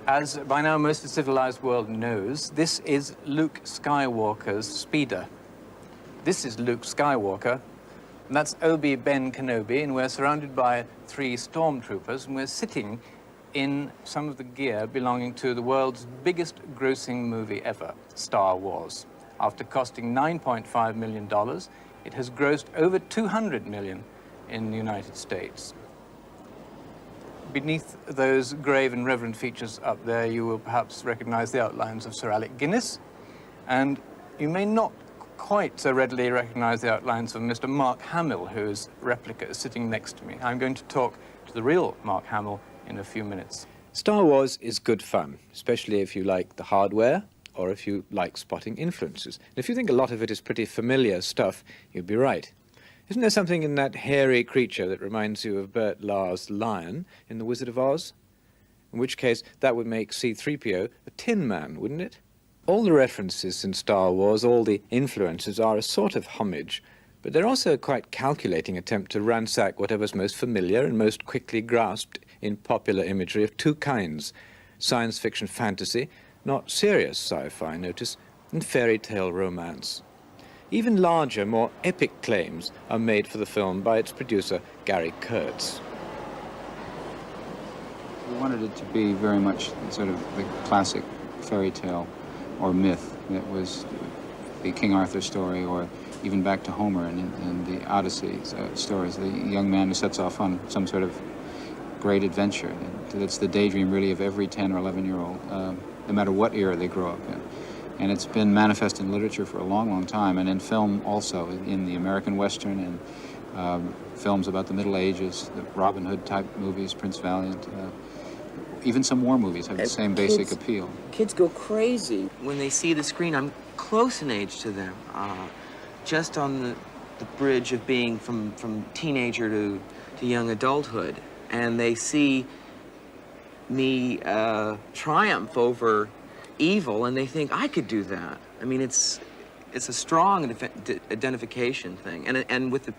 As by now most of the civilized world knows, this is Luke Skywalker's speeder. This is Luke Skywalker, and that's Obi-Ben Kenobi, and we're surrounded by 3 stormtroopers, and we're sitting in some of the gear belonging to the world's biggest grossing movie ever, Star Wars. After costing $9.5 million, it has grossed over $200 million in the United States. Beneath those grave and reverend features up there, you will perhaps recognize the outlines of Sir Alec Guinness, and you may not quite so readily recognize the outlines of Mr. Mark Hamill, whose replica is sitting next to me. I'm going to talk to the real Mark Hamill in a few minutes. Star Wars is good fun, especially if you like the hardware or if you like spotting influences. And if you think a lot of it is pretty familiar stuff, you'd be right. Isn't there something in that hairy creature that reminds you of Bert Lahr's lion in The Wizard of Oz? In which case, that would make C-3PO a Tin Man, wouldn't it? All the references in Star Wars, all the influences, are a sort of homage, but they're also a quite calculating attempt to ransack whatever's most familiar and most quickly grasped in popular imagery of 2 kinds: science fiction fantasy, not serious sci-fi, notice, and fairy tale romance. Even larger, more epic claims are made for the film by its producer, Gary Kurtz. We wanted it to be very much sort of the classic fairy tale or myth that was the King Arthur story, or even back to Homer and the Odyssey stories, the young man who sets off on some sort of great adventure. That's the daydream, really, of every 10 or 11-year-old, no matter what era they grow up in. And it's been manifest in literature for a long, long time, and in film also, in the American Western and films about the Middle Ages, the Robin Hood type movies, Prince Valiant. Even some war movies have the same basic appeal. Kids go crazy when they see the screen. I'm close in age to them, just on the bridge of being from teenager to young adulthood, and they see me triumph over evil, and they think I could do that. I mean, it's a strong identification thing, and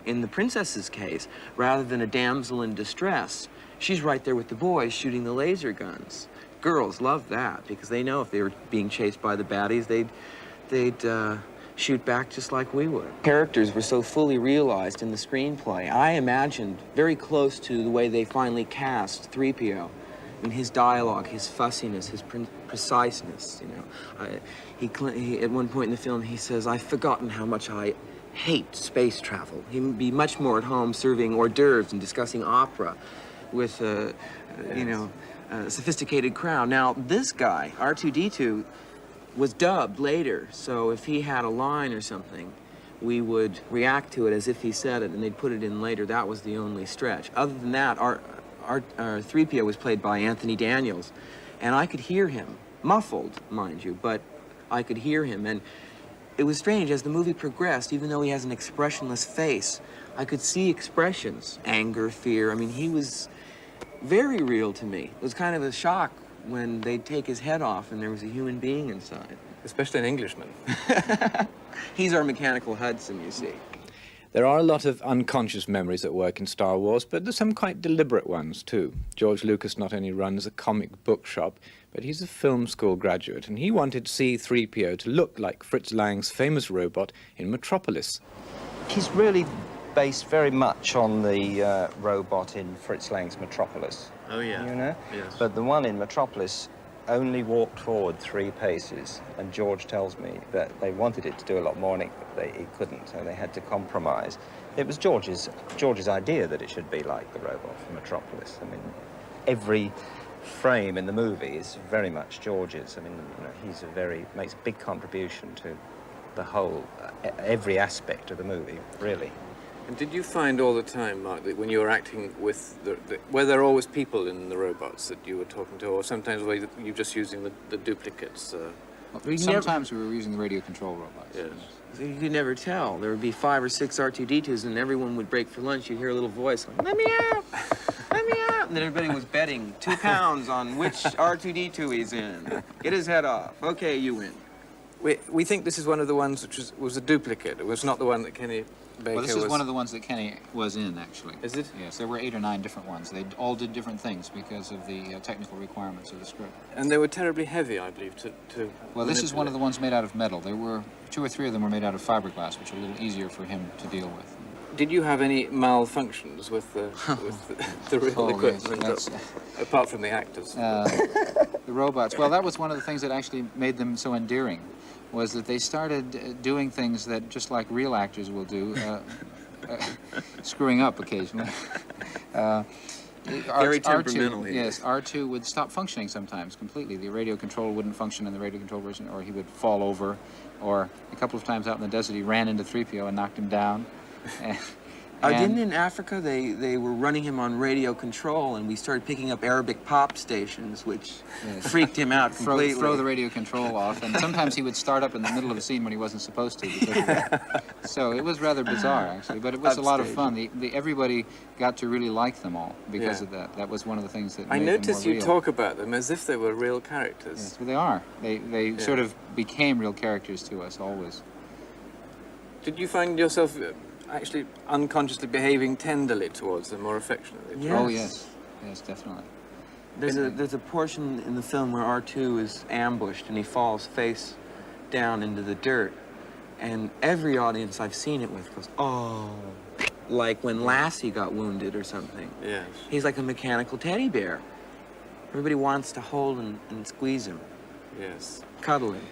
in the princess's case, rather than a damsel in distress, she's right there with the boys shooting the laser guns. Girls love that because they know if they were being chased by the baddies, they'd shoot back just like we would. Characters were so fully realized in the screenplay. I imagined very close to the way they finally cast 3PO. I mean, his dialogue, his fussiness, his preciseness, you know. He at one point in the film, he says, "I've forgotten how much I hate space travel." He'd be much more at home serving hors d'oeuvres and discussing opera with a sophisticated crowd. Now, this guy, R2-D2, was dubbed later, so if he had a line or something, we would react to it as if he said it, and they'd put it in later. That was the only stretch. Other than that, our 3PO was played by Anthony Daniels, and I could hear him, muffled, mind you, but I could hear him, and it was strange. As the movie progressed, even though he has an expressionless face, I could see expressions, anger, fear. I mean, he was very real to me. It was kind of a shock when they'd take his head off and there was a human being inside. Especially an Englishman. He's our mechanical Hudson, you see. There are a lot of unconscious memories at work in Star Wars, but there's some quite deliberate ones too. George Lucas not only runs a comic book shop, but he's a film school graduate, and he wanted C-3PO to look like Fritz Lang's famous robot in Metropolis. He's really based very much on the robot in Fritz Lang's Metropolis. Oh, yeah. You know? Yes. But the one in Metropolis only walked forward 3 paces, and George tells me that they wanted it to do a lot more, and it couldn't, so they had to compromise. It was George's idea that it should be like the robot from Metropolis. I mean, every frame in the movie is very much George's. I mean, you know, makes a big contribution to the whole, every aspect of the movie, really. And did you find all the time, Mark, that when you were acting with were there always people in the robots that you were talking to, or sometimes were you just using the duplicates? Sometimes we were using the radio control robots. Yes. You could never tell. There would be 5 or 6 R2-D2s, and everyone would break for lunch. You'd hear a little voice going, "Let me out! Let me out!" And then everybody was betting 2 pounds on which R2-D2 he's in. Get his head off. Okay, you win. We think this is one of the ones which was a duplicate. It was not the one that Kenny Baker Well, this is was... one of the ones that Kenny was in, actually. Is it? Yes, there were 8 or 9 different ones. They all did different things because of the technical requirements of the script. And they were terribly heavy, I believe, to Well, this is one of the manipulate. ones made out of metal. There were 2 or 3 of them were made out of fiberglass, which are a little easier for him to deal with. Did you have any malfunctions with the the real Oh, yes, equipment, that's- apart from the actors? The robots. Well, that was one of the things that actually made them so endearing, was that they started doing things that just like real actors will do, screwing up occasionally. Very temperamental, he Yes, R2 would stop functioning sometimes completely. The radio control wouldn't function in the radio control version, or he would fall over, or a couple of times out in the desert he ran into 3PO and knocked him down. Didn't in Africa they were running him on radio control, and we started picking up Arabic pop stations, which Yes. freaked him out completely. Throw the radio control off, and sometimes he would start up in the middle of a scene when he wasn't supposed to. Because of that. So it was rather bizarre, actually, but it was a lot of fun. Everybody got to really like them all because of that. That was one of the things that I made noticed them more you real. talk about them as if they were real characters. Yes, but they are. They sort of became real characters to us always. Did you find yourself actually unconsciously behaving tenderly towards them or affectionately? Yes. Oh yes, yes, definitely. There's a portion in the film where R2 is ambushed and he falls face down into the dirt, and every audience I've seen it with goes, oh, like when Lassie got wounded or something. Yes. He's like a mechanical teddy bear. Everybody wants to hold and squeeze him, Yes. cuddle him.